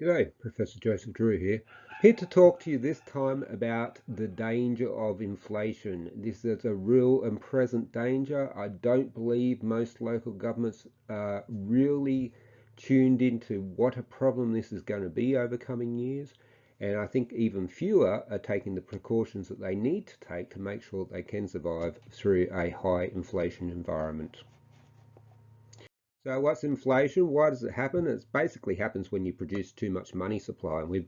G'day, Professor Joseph Drew here. Here to talk to you this time about the danger of inflation. This is a real and present danger. I don't believe most local governments are really tuned into what a problem this is going to be over coming years. And I think even fewer are taking the precautions that they need to take to make sure they can survive through a high inflation environment. So what's inflation? Why does it happen? It basically happens when you produce too much money supply. And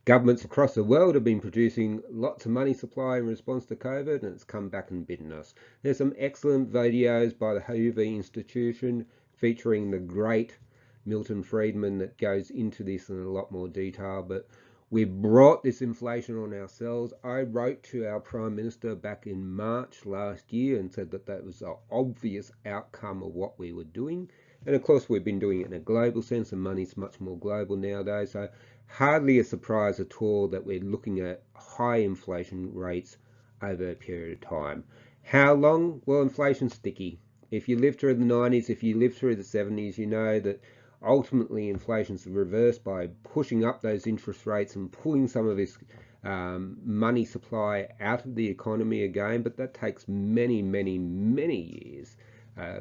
governments across the world have been producing lots of money supply in response to COVID, and it's come back and bitten us. There's some excellent videos by the Hoover Institution featuring the great Milton Friedman that goes into this in a lot more detail, but we brought this inflation on ourselves. I wrote to our Prime Minister back in March last year and said that that was an obvious outcome of what we were doing. And of course, we've been doing it in a global sense, and money's much more global nowadays. So hardly a surprise at all that we're looking at high inflation rates over a period of time. How long? Well, inflation's sticky. If you lived through the 90s, if you lived through the 70s, you know that ultimately inflation's reversed by pushing up those interest rates and pulling some of this money supply out of the economy again. But that takes many, many, many years.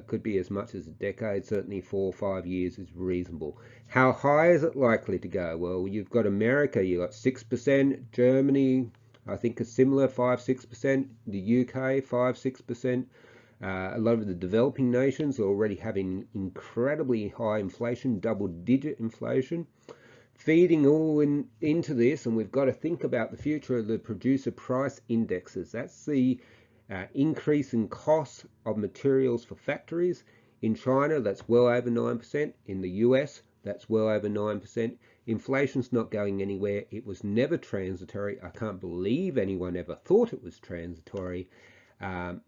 Could be as much as a decade, certainly 4 or 5 years is reasonable. How high is it likely to go? Well, you've got America, you've got 6%, Germany, I think a similar 5-6%, the UK 5-6%. A lot of the developing nations are already having incredibly high inflation, double-digit inflation. Feeding into this, and we've got to think about the future of the producer price indexes. That's the increase in costs of materials for factories. In China, that's well over 9%. In the US, that's well over 9%. Inflation's not going anywhere. It was never transitory. I can't believe anyone ever thought it was transitory.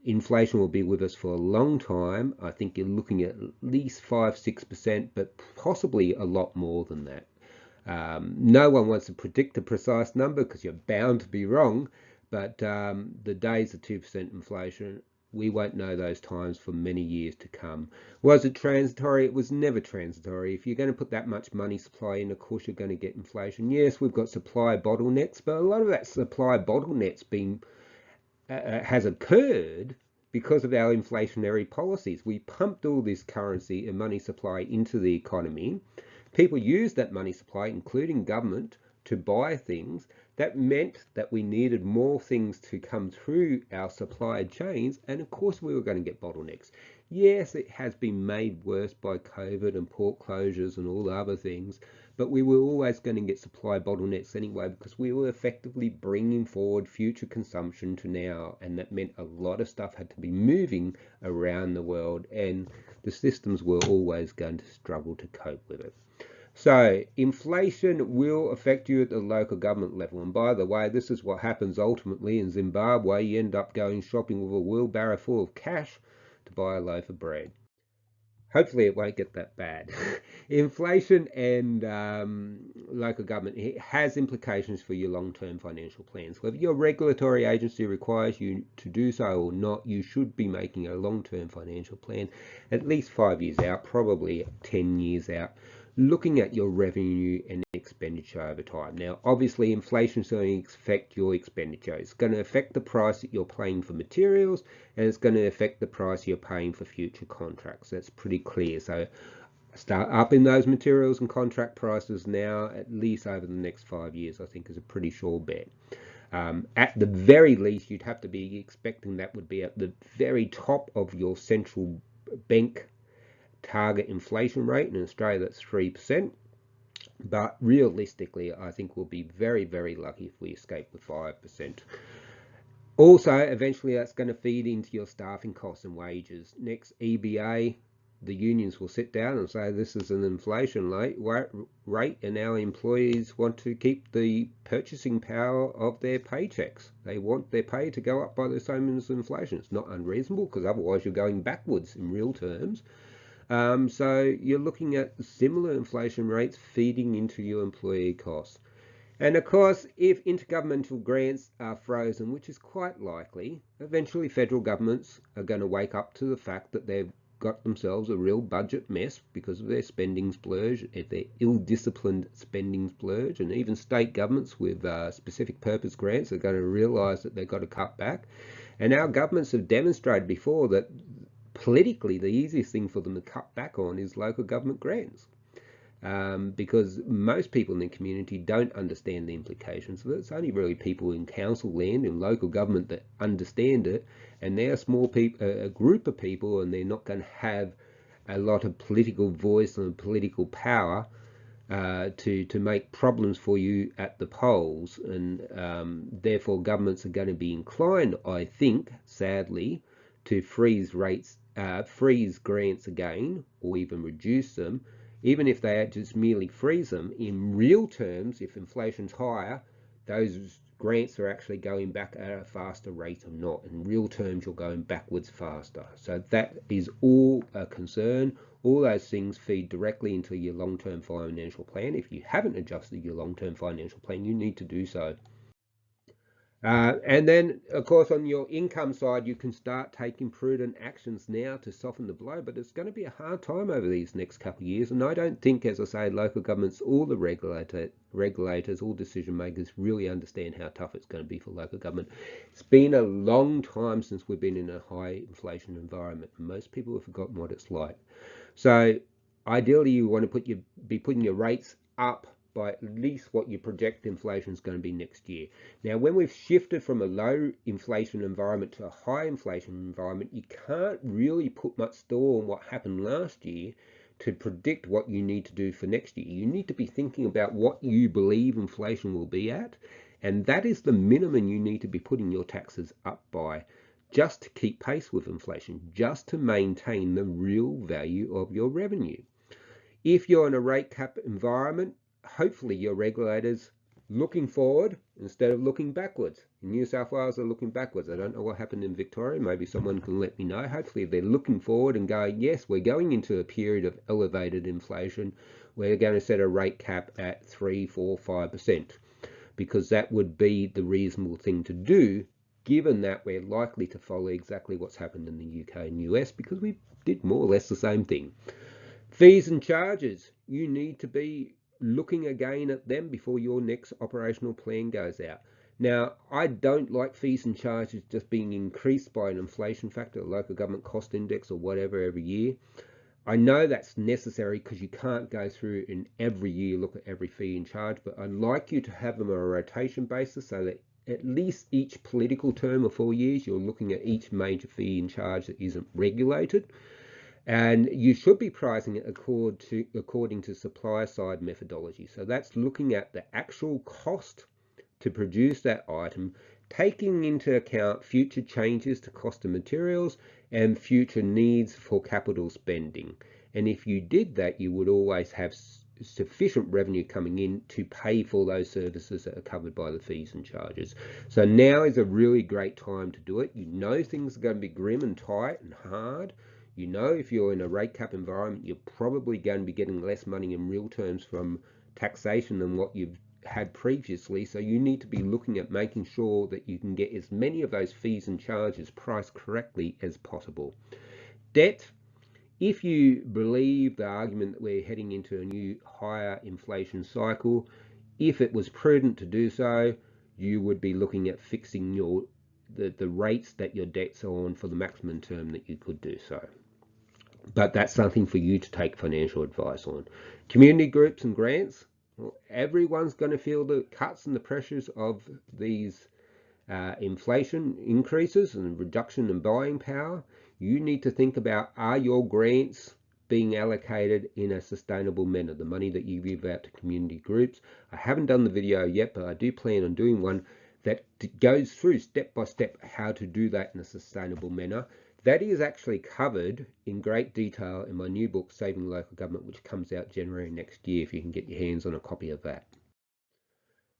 Inflation will be with us for a long time. I think you're looking at least 5-6%, but possibly a lot more than that. No one wants to predict a precise number because you're bound to be wrong, but the days of 2% inflation, we won't know those times for many years to come. Was it transitory? It was never transitory. If you're going to put that much money supply in, of course you're going to get inflation. Yes, we've got supply bottlenecks, but a lot of that supply bottlenecks has occurred because of our inflationary policies. We pumped all this currency and money supply into the economy. People used that money supply, including government, to buy things. That meant that we needed more things to come through our supply chains, and of course we were going to get bottlenecks. Yes, it has been made worse by COVID and port closures and all the other things, but we were always going to get supply bottlenecks anyway because we were effectively bringing forward future consumption to now, and that meant a lot of stuff had to be moving around the world, and the systems were always going to struggle to cope with it. So inflation will affect you at the local government level. And by the way, this is what happens ultimately in Zimbabwe. You end up going shopping with a wheelbarrow full of cash to buy a loaf of bread. Hopefully it won't get that bad. Inflation and local government, it has implications for your long-term financial plans. Whether your regulatory agency requires you to do so or not, you should be making a long-term financial plan at least 5 years out, probably 10 years out, looking at your revenue and expenditure over time. Now, obviously, inflation is going to affect your expenditure. It's going to affect the price that you're paying for materials, and it's going to affect the price you're paying for future contracts. That's pretty clear. So start up in those materials and contract prices now, at least over the next 5 years, I think is a pretty sure bet. At the very least, you'd have to be expecting that would be at the very top of your central bank target inflation rate. In Australia, that's 3%. But realistically, I think we'll be very, very lucky if we escape with 5%. Also, eventually that's going to feed into your staffing costs and wages. Next EBA, the unions will sit down and say this is an inflation rate and our employees want to keep the purchasing power of their paychecks. They want their pay to go up by the same as inflation. It's not unreasonable because otherwise you're going backwards in real terms. So you're looking at similar inflation rates feeding into your employee costs. And of course, if intergovernmental grants are frozen, which is quite likely, eventually federal governments are going to wake up to the fact that they've got themselves a real budget mess because of their spending splurge, their ill-disciplined spending splurge, and even state governments with specific purpose grants are going to realise that they've got to cut back. And our governments have demonstrated before that politically the easiest thing for them to cut back on is local government grants. Because most people in the community don't understand the implications of it. It's only really people in council land and local government that understand it, and they're a group of people, and they're not going to have a lot of political voice and political power to make problems for you at the polls, and therefore governments are going to be inclined, I think, sadly, to freeze grants again, or even reduce them. Even if they just merely freeze them, in real terms, if inflation's higher, those grants are actually going back at a faster rate or not. In real terms, you're going backwards faster. So that is all a concern. All those things feed directly into your long-term financial plan. If you haven't adjusted your long-term financial plan, you need to do so. And then, of course, on your income side, you can start taking prudent actions now to soften the blow, but it's going to be a hard time over these next couple of years. And I don't think, as I say, local governments, all the regulators, all decision makers really understand how tough it's going to be for local government. It's been a long time since we've been in a high inflation environment. Most people have forgotten what it's like. So ideally, you want to be putting your rates up by at least what you project inflation is going to be next year. Now, when we've shifted from a low inflation environment to a high inflation environment, you can't really put much store on what happened last year to predict what you need to do for next year. You need to be thinking about what you believe inflation will be at, and that is the minimum you need to be putting your taxes up by, just to keep pace with inflation, just to maintain the real value of your revenue. If you're in a rate cap environment, hopefully your regulators looking forward instead of looking backwards. In New South Wales, they're looking backwards. I don't know what happened in Victoria. Maybe someone can let me know. Hopefully they're looking forward and going, yes, we're going into a period of elevated inflation. We're going to set a rate cap at 3, 4, 5%, because that would be the reasonable thing to do, given that we're likely to follow exactly what's happened in the UK and US, because we did more or less the same thing. Fees and charges, you need to be looking again at them before your next operational plan goes out. Now, I don't like fees and charges just being increased by an inflation factor, a local government cost index or whatever every year. I know that's necessary because you can't go through and every year look at every fee and charge, but I'd like you to have them on a rotation basis so that at least each political term of 4 years, you're looking at each major fee and charge that isn't regulated. And you should be pricing it according to supply side methodology. So that's looking at the actual cost to produce that item, taking into account future changes to cost of materials and future needs for capital spending. And if you did that, you would always have sufficient revenue coming in to pay for those services that are covered by the fees and charges. So now is a really great time to do it. You know things are going to be grim and tight and hard. You know, if you're in a rate cap environment, you're probably going to be getting less money in real terms from taxation than what you've had previously. So you need to be looking at making sure that you can get as many of those fees and charges priced correctly as possible. Debt, if you believe the argument that we're heading into a new higher inflation cycle, if it was prudent to do so, you would be looking at fixing the rates that your debts are on for the maximum term that you could do so. But that's something for you to take financial advice on. Community groups and grants, well, everyone's going to feel the cuts and the pressures of these inflation increases and reduction in buying power. You need to think about, are your grants being allocated in a sustainable manner, the money that you give out to community groups. I haven't done the video yet, but I do plan on doing one that goes through step by step how to do that in a sustainable manner. That is actually covered in great detail in my new book, Saving Local Government, which comes out January next year, if you can get your hands on a copy of that.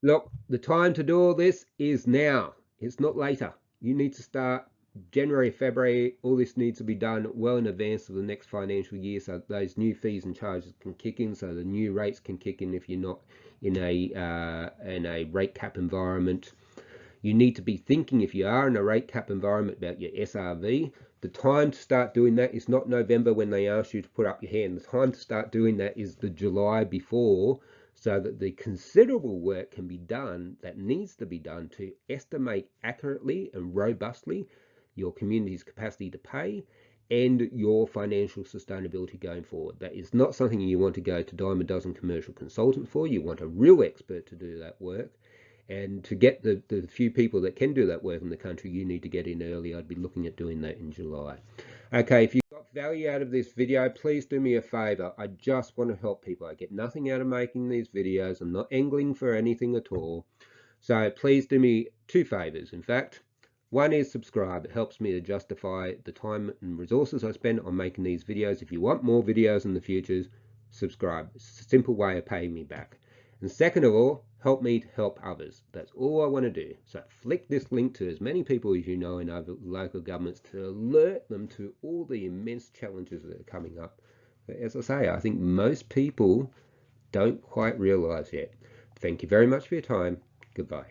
Look, the time to do all this is now. It's not later. You need to start January, February. All this needs to be done well in advance of the next financial year, so those new fees and charges can kick in, so the new rates can kick in if you're not in a rate cap environment. You need to be thinking, if you are in a rate cap environment, about your SRV. The time to start doing that is not November when they ask you to put up your hand. The time to start doing that is the July before, so that the considerable work can be done that needs to be done to estimate accurately and robustly your community's capacity to pay and your financial sustainability going forward. That is not something you want to go to dime a dozen commercial consultants for. You want a real expert to do that work. And to get the few people that can do that work in the country, you need to get in early. I'd be looking at doing that in July. Okay, if you got value out of this video, please do me a favor. I just want to help people. I get nothing out of making these videos. I'm not angling for anything at all. So please do me two favors. In fact, one is subscribe. It helps me to justify the time and resources I spend on making these videos. If you want more videos in the future, subscribe. It's a simple way of paying me back. And second of all, help me to help others. That's all I want to do. So flick this link to as many people as you know in other local governments to alert them to all the immense challenges that are coming up. But as I say, I think most people don't quite realize yet. Thank you very much for your time. Goodbye.